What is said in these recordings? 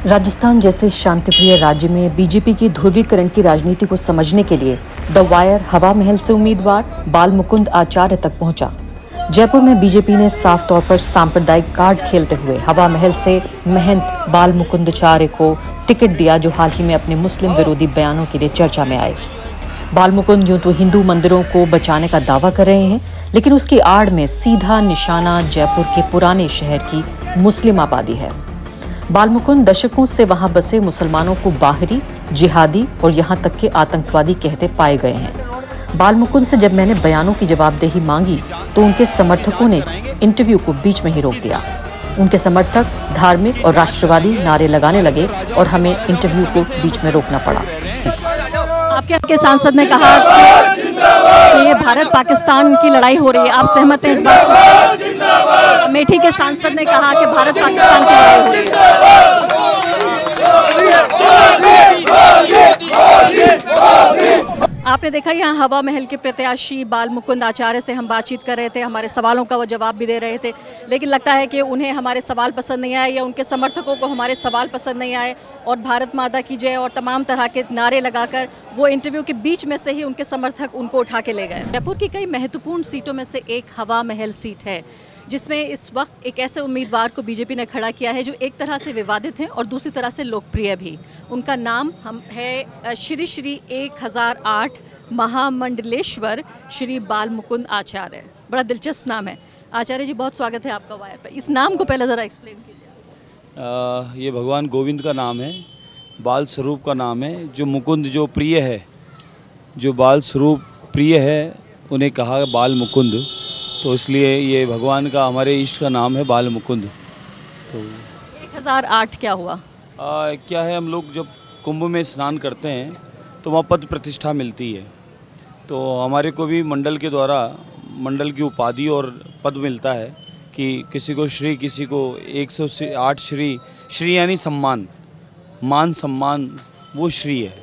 राजस्थान जैसे शांतिप्रिय राज्य में बीजेपी की ध्रुवीकरण की राजनीति को समझने के लिए द वायर हवा महल से उम्मीदवार बाल मुकुंद आचार्य तक पहुंचा। जयपुर में बीजेपी ने साफ तौर पर सांप्रदायिक कार्ड खेलते हुए हवा महल से महंत बाल मुकुंद आचार्य को टिकट दिया, जो हाल ही में अपने मुस्लिम विरोधी बयानों के लिए चर्चा में आए। बाल मुकुंद यूं तो हिंदू मंदिरों को बचाने का दावा कर रहे हैं, लेकिन उसकी आड़ में सीधा निशाना जयपुर के पुराने शहर की मुस्लिम आबादी है। बाल मुकुंद दशकों से वहां बसे मुसलमानों को बाहरी, जिहादी और यहां तक के आतंकवादी कहते पाए गए हैं। बाल मुकुंद से जब मैंने बयानों की जवाबदेही मांगी तो उनके समर्थकों ने इंटरव्यू को बीच में ही रोक दिया। उनके समर्थक धार्मिक और राष्ट्रवादी नारे लगाने लगे और हमें इंटरव्यू को बीच में रोकना पड़ा। आपके सांसद ने कहा कि ये भारत पाकिस्तान की लड़ाई हो रही है, आप सहमत हैं इस बात से? अमेठी के सांसद ने कहा कि भारत पाकिस्तान की लड़ाई हो रही है। आपने देखा यहाँ हवा महल के प्रत्याशी बाल मुकुंद आचार्य से हम बातचीत कर रहे थे, हमारे सवालों का वो जवाब भी दे रहे थे, लेकिन लगता है कि उन्हें हमारे सवाल पसंद नहीं आए या उनके समर्थकों को हमारे सवाल पसंद नहीं आए और भारत माता की जय और तमाम तरह के नारे लगाकर वो इंटरव्यू के बीच में से ही उनके समर्थक उनको उठा के ले गए। जयपुर की कई महत्वपूर्ण सीटों में से एक हवा महल सीट है, जिसमें इस वक्त एक ऐसे उम्मीदवार को बीजेपी ने खड़ा किया है जो एक तरह से विवादित है और दूसरी तरह से लोकप्रिय भी। उनका नाम है श्री 1008 महामंडलेश्वर श्री बाल मुकुंद आचार्य। बड़ा दिलचस्प नाम है। आचार्य जी, बहुत स्वागत है आपका वायर पर। इस नाम को पहले ज़रा एक्सप्लेन कीजिए। ये भगवान गोविंद का नाम है, बाल स्वरूप का नाम है। जो मुकुंद जो प्रिय है, जो बाल स्वरूप प्रिय है, उन्हें कहा बाल मुकुंद, तो इसलिए ये भगवान का, हमारे इष्ट का नाम है बाल मुकुंद। तो 1008 क्या हुआ? क्या है, हम लोग जब कुंभ में स्नान करते हैं तो वहाँ पद प्रतिष्ठा मिलती है, तो हमारे को भी मंडल के द्वारा मंडल की उपाधि और पद मिलता है कि किसी को श्री, किसी को 108 श्री यानी सम्मान, मान सम्मान, वो श्री है।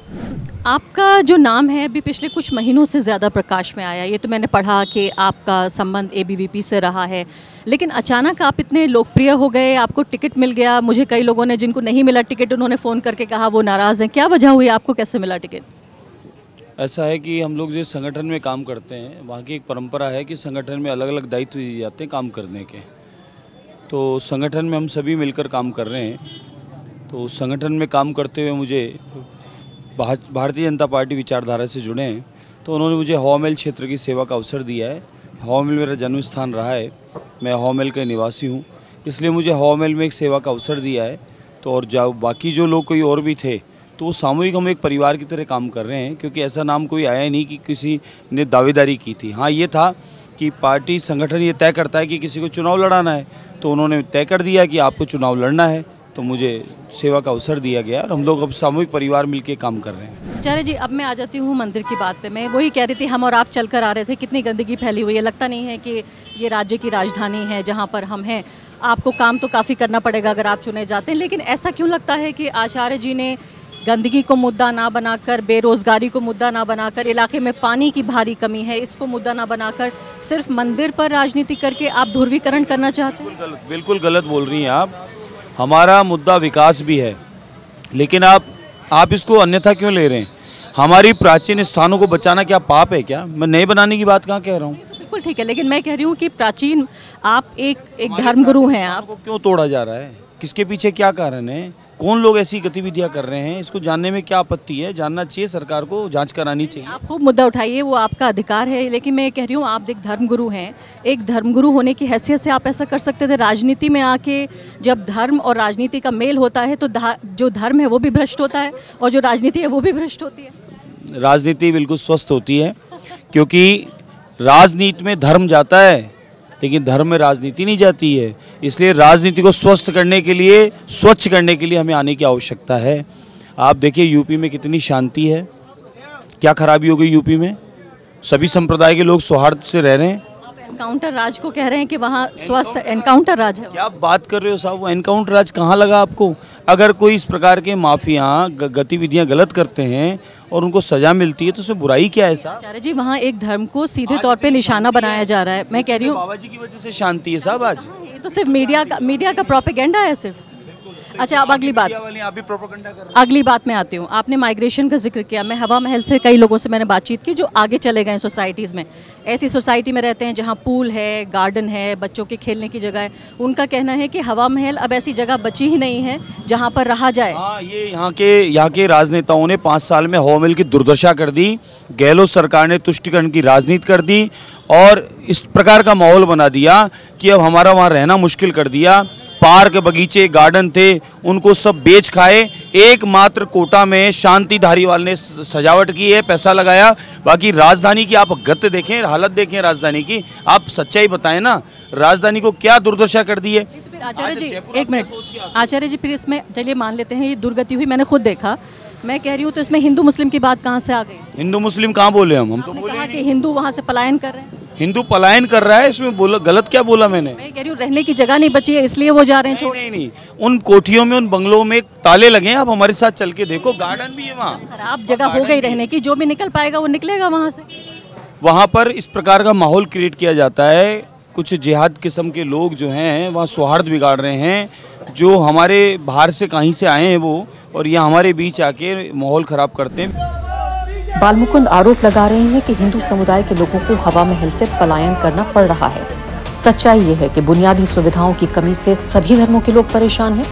आपका जो नाम है अभी पिछले कुछ महीनों से ज़्यादा प्रकाश में आया। ये तो मैंने पढ़ा कि आपका संबंध एबीवीपी से रहा है, लेकिन अचानक आप इतने लोकप्रिय हो गए, आपको टिकट मिल गया। मुझे कई लोगों ने, जिनको नहीं मिला टिकट, उन्होंने फ़ोन करके कहा वो नाराज़ हैं। क्या वजह हुई, आपको कैसे मिला टिकट? ऐसा है कि हम लोग जिस संगठन में काम करते हैं, वहाँ की एक परंपरा है कि संगठन में अलग अलग दायित्व दिए जाते हैं काम करने के। तो संगठन में हम सभी मिलकर काम कर रहे हैं। तो संगठन में काम करते हुए मुझे भारतीय जनता पार्टी विचारधारा से जुड़े हैं, तो उन्होंने मुझे हवा महल क्षेत्र की सेवा का अवसर दिया है। हवा महल मेरा जन्म स्थान रहा है, मैं हवा महल का निवासी हूँ, इसलिए मुझे हवा महल में एक सेवा का अवसर दिया है। तो और बाकी जो लोग कोई और भी थे, तो वो सामूहिक हम एक परिवार की तरह काम कर रहे हैं, क्योंकि ऐसा नाम कोई आया नहीं कि किसी ने दावेदारी की थी। हाँ, ये था कि पार्टी संगठन ये तय करता है कि किसी को चुनाव लड़ाना है, तो उन्होंने तय कर दिया कि आपको चुनाव लड़ना है, तो मुझे सेवा का अवसर दिया गया और हम लोग अब सामूहिक परिवार मिलके काम कर रहे हैं। आचार्य जी, अब मैं आ जाती हूँ मंदिर की बात पे। मैं वही कह रही थी, हम और आप चल कर आ रहे थे, कितनी गंदगी फैली हुई है। लगता नहीं है कि ये राज्य की राजधानी है जहाँ पर हम हैं। आपको काम तो काफ़ी करना पड़ेगा अगर आप चुने जाते हैं, लेकिन ऐसा क्यों लगता है कि आचार्य जी ने गंदगी को मुद्दा ना बनाकर, बेरोज़गारी को मुद्दा ना बनाकर, इलाके में पानी की भारी कमी है, इसको मुद्दा ना बनाकर सिर्फ मंदिर पर राजनीति करके आप ध्रुवीकरण करना चाहते हैं? बिल्कुल गलत बोल रही हैं आप। हमारा मुद्दा विकास भी है, लेकिन आप इसको अन्यथा क्यों ले रहे हैं? हमारी प्राचीन स्थानों को बचाना क्या पाप है क्या? मैं नए बनाने की बात कहाँ कह रहा हूँ। बिल्कुल ठीक है, लेकिन मैं कह रही हूँ कि प्राचीन, आप एक धर्मगुरु हैं। आपको क्यों तोड़ा जा रहा है? किसके पीछे क्या कारण है? कौन लोग ऐसी गतिविधियां कर रहे हैं? इसको जानने में क्या आपत्ति है? जानना चाहिए, सरकार को जांच करानी चाहिए। आप खूब मुद्दा उठाइए, वो आपका अधिकार है, लेकिन मैं कह रही हूँ आप एक धर्मगुरु हैं। एक धर्मगुरु होने की हैसियत से आप ऐसा कर सकते थे। राजनीति में आके जब धर्म और राजनीति का मेल होता है तो जो धर्म है वो भी भ्रष्ट होता है और जो राजनीति है वो भी भ्रष्ट होती है। राजनीति बिल्कुल स्वस्थ होती है, क्योंकि राजनीति में धर्म जाता है लेकिन धर्म में राजनीति नहीं जाती है। इसलिए राजनीति को स्वस्थ करने के लिए, स्वच्छ करने के लिए हमें आने की आवश्यकता है। आप देखिए यूपी में कितनी शांति है, क्या खराबी हो गई यूपी में? सभी संप्रदाय के लोग सौहार्द से रह रहे हैं। आप एनकाउंटर राज को कह रहे हैं कि वहाँ स्वस्थ एनकाउंटर राज है। क्या बात कर रहे हो साहब? वो एनकाउंटर राज कहाँ लगा आपको? अगर कोई इस प्रकार के माफिया गतिविधियाँ गलत करते हैं और उनको सजा मिलती है तो उसमें बुराई क्या है साहब? आचार्य जी, वहाँ एक धर्म को सीधे तौर पे निशाना बनाया जा रहा है। मैं कह रही हूँ बाबा जी की वजह से शांति है साहब आज। ये तो सिर्फ मीडिया का प्रोपेगेंडा है सिर्फ। अच्छा, अब अगली बात, आप भी प्रोपेगेंडा कर रहे हैं। अगली बात में आती हूँ। आपने माइग्रेशन का जिक्र किया। मैं हवा महल से कई लोगों से मैंने बातचीत की जो आगे चले गए सोसाइटीज़ में, ऐसी सोसाइटी में रहते हैं जहाँ पूल है, गार्डन है, बच्चों के खेलने की जगह है। उनका कहना है कि हवा महल अब ऐसी जगह बची ही नहीं है जहाँ पर रहा जाए। हाँ, ये यहाँ के राजनेताओं ने 5 साल में हवा महल की दुर्दशा कर दी। गहलोत सरकार ने तुष्टिकरण की राजनीति कर दी और इस प्रकार का माहौल बना दिया कि अब हमारा वहाँ रहना मुश्किल कर दिया। पार्क, बगीचे, गार्डन थे, उनको सब बेच खाए। एकमात्र कोटा में शांति धारीवाल ने सजावट की है, पैसा लगाया। बाकी राजधानी की आप गत देखें, हालत देखें राजधानी की, आप सच्चाई बताएं ना, राजधानी को क्या दुर्दशा कर दी है। आचार्य जी, एक मिनट आचार्य जी, फिर इसमें चलिए मान लेते हैं ये दुर्गति हुई, मैंने खुद देखा। मैं कह रही हूँ तो इसमें हिंदू मुस्लिम की बात कहाँ से आ गई? हिंदू मुस्लिम कहाँ बोले हम तो बोले कहा कि हिंदू वहाँ से पलायन कर रहे हैं। हिंदू पलायन कर रहा है, इसमें बोला गलत क्या बोला मैंने? मैं कह रही हूँ रहने की जगह नहीं बची है इसलिए वो जा रहे हैं। नहीं, नहीं, उन कोठियों में, उन बंगलों में ताले लगे हैं। आप हमारे साथ चल के देखो, गार्डन भी है वहाँ। खराब जगह हो गई रहने की, जो भी निकल पाएगा वो निकलेगा वहाँ से। वहाँ पर इस प्रकार का माहौल क्रिएट किया जाता है। कुछ जिहाद किस्म के लोग जो हैं वहाँ सौहार्द बिगाड़ रहे हैं, जो हमारे बाहर से कहीं से आए हैं वो, और यहाँ हमारे बीच आके माहौल ख़राब करते हैं। बालमुकुंद आरोप लगा रहे हैं कि हिंदू समुदाय के लोगों को हवा महल से पलायन करना पड़ रहा है। सच्चाई ये है कि बुनियादी सुविधाओं की कमी से सभी धर्मों के लोग परेशान हैं।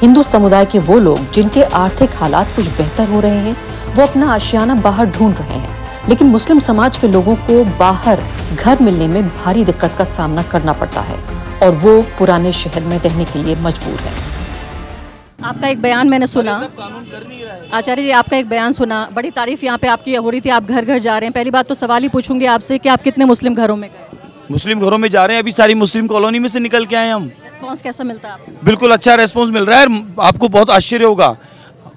हिंदू समुदाय के वो लोग जिनके आर्थिक हालात कुछ बेहतर हो रहे हैं, वो अपना आशियाना बाहर ढूंढ रहे हैं, लेकिन मुस्लिम समाज के लोगों को बाहर घर मिलने में भारी दिक्कत का सामना करना पड़ता है और वो पुराने शहर में रहने के लिए मजबूर है। आपका एक बयान मैंने सुना, आचार्य जी आपका एक बयान सुना, बड़ी तारीफ यहाँ पे आपकी हो रही थी, आप घर घर जा रहे हैं। पहली बात तो सवाल ही पूछूंगी आपसे कि आप कितने मुस्लिम घरों में गए? मुस्लिम घरों में जा रहे हैं, अभी सारी मुस्लिम कॉलोनी में से निकल के आए हम। रिस्पॉन्स कैसा मिलता है आपको? बिल्कुल अच्छा रेस्पॉन्स मिल रहा है। आपको बहुत आश्चर्य होगा,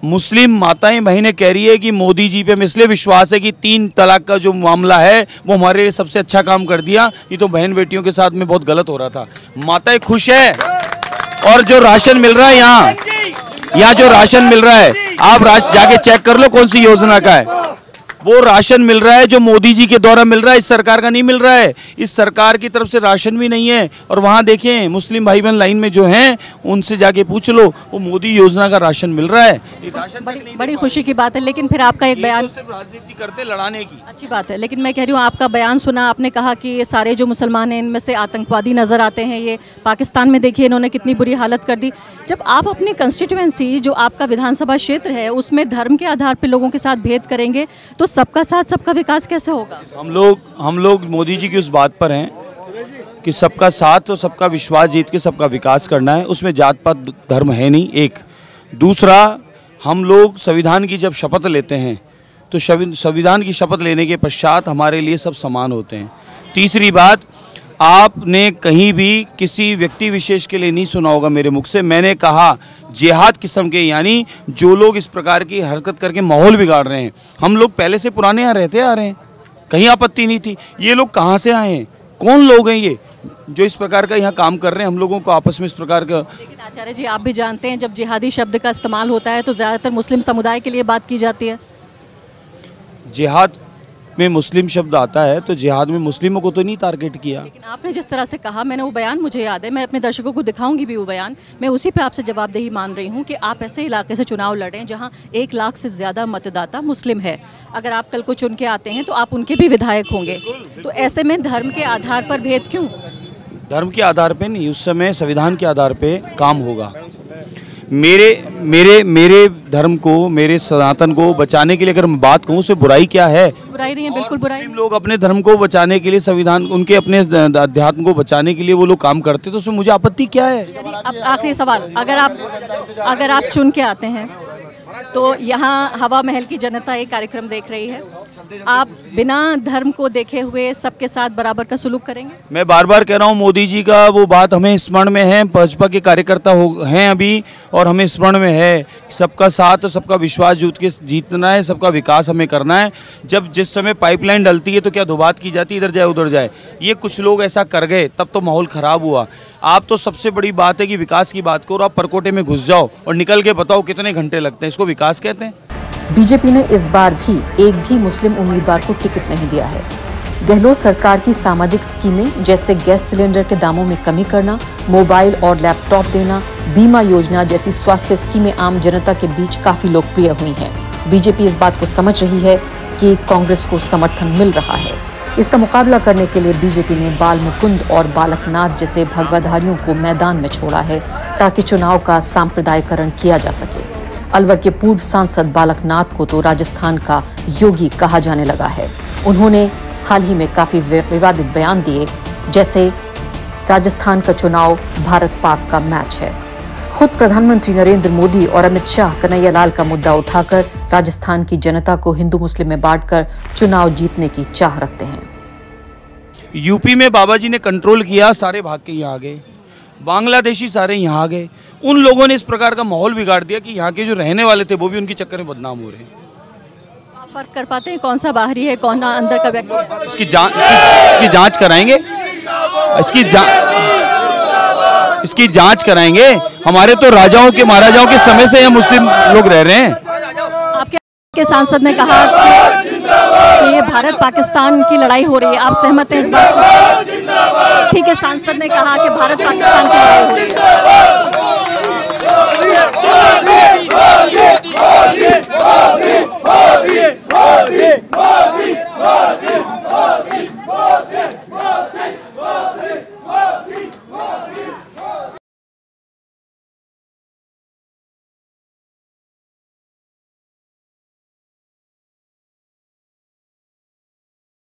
मुस्लिम माताएं बहनें कह रही है कि मोदी जी पे हमें इसलिए विश्वास है कि 3 तलाक का जो मामला है वो हमारे लिए सबसे अच्छा काम कर दिया। ये तो बहन बेटियों के साथ में बहुत गलत हो रहा था। माताएं खुश है। और जो राशन मिल रहा है यहाँ जो राशन मिल रहा है, आप जाके चेक कर लो कौन सी योजना का है। वो राशन मिल रहा है जो मोदी जी के द्वारा मिल रहा है, इस सरकार का नहीं मिल रहा है। इस सरकार की तरफ से राशन भी नहीं है। और वहाँ देखें मुस्लिम भाई बहन लाइन में जो हैं, उनसे जाके पूछ लो, वो मोदी योजना का राशन मिल रहा है। राशन बड़ी खुशी की बात है। लेकिन फिर आपका एक बयान, तो सिर्फ राजनीति करते लड़ाने की, अच्छी बात है, लेकिन मैं कह रही हूँ आपका बयान सुना, आपने कहा कि ये सारे जो मुसलमान हैं इनमें से आतंकवादी नजर आते हैं। ये पाकिस्तान में देखिए इन्होंने कितनी बुरी हालत कर दी। जब आप अपनी कंस्टिट्यूएंसी जो आपका विधानसभा क्षेत्र है उसमें धर्म के आधार पर लोगों के साथ भेद करेंगे तो सबका साथ सबका विकास कैसे होगा? हम लोग मोदी जी की उस बात पर हैं कि सबका साथ और सबका विश्वास जीत के सबका विकास करना है। उसमें जात पात धर्म है नहीं। एक दूसरा, हम लोग संविधान की जब शपथ लेते हैं तो संविधान की शपथ लेने के पश्चात हमारे लिए सब समान होते हैं। तीसरी बात, आपने कहीं भी किसी व्यक्ति विशेष के लिए नहीं सुना होगा मेरे मुख से मैंने कहा जिहाद किस्म के, यानी जो लोग इस प्रकार की हरकत करके माहौल बिगाड़ रहे हैं। हम लोग पहले से पुराने यहाँ रहते आ रहे हैं, कहीं आपत्ति नहीं थी। ये लोग कहाँ से आए हैं, कौन लोग हैं ये जो इस प्रकार का यहाँ काम कर रहे हैं? हम लोगों को आपस में इस प्रकार का। लेकिन आचार्य जी आप भी जानते हैं जब जिहादी शब्द का इस्तेमाल होता है तो ज़्यादातर मुस्लिम समुदाय के लिए बात की जाती है। जिहाद में मुस्लिम शब्द आता है तो जिहाद में मुस्लिमों को तो नहीं टारगेट किया। लेकिन आपने जिस तरह से कहा, मैंने वो बयान मुझे याद है, मैं अपने दर्शकों को दिखाऊंगी भी वो बयान। मैं उसी पे आपसे जवाबदेही मान रही हूँ कि आप ऐसे इलाके से चुनाव लड़ें जहाँ 1 लाख से ज़्यादा मतदाता मुस्लिम है। अगर आप कल को चुन के आते हैं तो आप उनके भी विधायक होंगे। तो ऐसे में धर्म के आधार पर भेद क्यों? धर्म के आधार पे नहीं, उस समय संविधान के आधार पे काम होगा। मेरे धर्म को, मेरे सनातन को बचाने के लिए अगर मैं बात कहूँ उससे बुराई क्या है? बुराई नहीं है, बिल्कुल बुराई। लोग अपने धर्म को बचाने के लिए, संविधान, उनके अपने अध्यात्म को बचाने के लिए वो लोग काम करते, तो उसमें मुझे आपत्ति क्या है? अब आखिरी सवाल, अगर आप चुन के आते हैं तो यहाँ हवा महल की जनता ये कार्यक्रम देख रही है, आप बिना धर्म को देखे हुए सबके साथ बराबर का सुलूक करेंगे? मैं बार बार कह रहा हूँ, मोदी जी का वो बात हमें स्मरण में है, भाजपा के कार्यकर्ता हैं अभी, और हमें स्मरण में है सबका साथ और सबका विश्वास जीतना है, सबका विकास हमें करना है। जब जिस समय पाइपलाइन डलती है तो क्या धुबात की जाती है, इधर जाए उधर जाए। ये कुछ लोग ऐसा कर गए तब तो माहौल ख़राब हुआ। आप तो सबसे बड़ी बात है कि विकास की बात करो, आप परकोटे में घुस जाओ और निकल के बताओ कितने घंटे लगते हैं, इसको विकास कहते हैं? बीजेपी ने इस बार भी एक भी मुस्लिम उम्मीदवार को टिकट नहीं दिया है। गहलोत सरकार की सामाजिक स्कीमें जैसे गैस सिलेंडर के दामों में कमी करना, मोबाइल और लैपटॉप देना, बीमा योजना जैसी स्वास्थ्य स्कीमें आम जनता के बीच काफी लोकप्रिय हुई हैं। बीजेपी इस बात को समझ रही है कि कांग्रेस को समर्थन मिल रहा है। इसका मुकाबला करने के लिए बीजेपी ने बाल मुकुंद और बालकनाथ जैसे भगवाधारियों को मैदान में छोड़ा है ताकि चुनाव का सांप्रदायिकरण किया जा सके। अलवर के पूर्व सांसद बालकनाथ को तो राजस्थान का योगी कहा जाने लगा है। उन्होंने हाल ही में काफी विवादित बयान दिए, जैसे राजस्थान का चुनाव भारत पाक का मैच है। खुद प्रधानमंत्री नरेंद्र मोदी और अमित शाह कन्हैयालाल का मुद्दा उठाकर राजस्थान की जनता को हिंदू मुस्लिम में बांटकर चुनाव जीतने की चाह रखते हैं। यूपी में बाबा जी ने कंट्रोल किया, सारे भाग के यहाँ आ गए, बांग्लादेशी सारे यहाँ आ गए। उन लोगों ने इस प्रकार का माहौल बिगाड़ दिया कि यहाँ के जो रहने वाले थे वो भी उनके चक्कर में बदनाम हो रहे हैं। आप फर्क कर पाते हैं कौन सा बाहरी है, कौन अंदर का व्यक्ति? इसकी जांच कराएंगे, इसकी जांच कराएंगे। हमारे तो राजाओं के महाराजाओं के समय से यहाँ मुस्लिम लोग रह रहे हैं। आपके सांसद ने कहा कि ये भारत पाकिस्तान की लड़ाई हो रही है, आप सहमत हैं इस बात से? ठीक है, सांसद ने कहा कि भारत पाकिस्तान की लड़ाई हो रही है।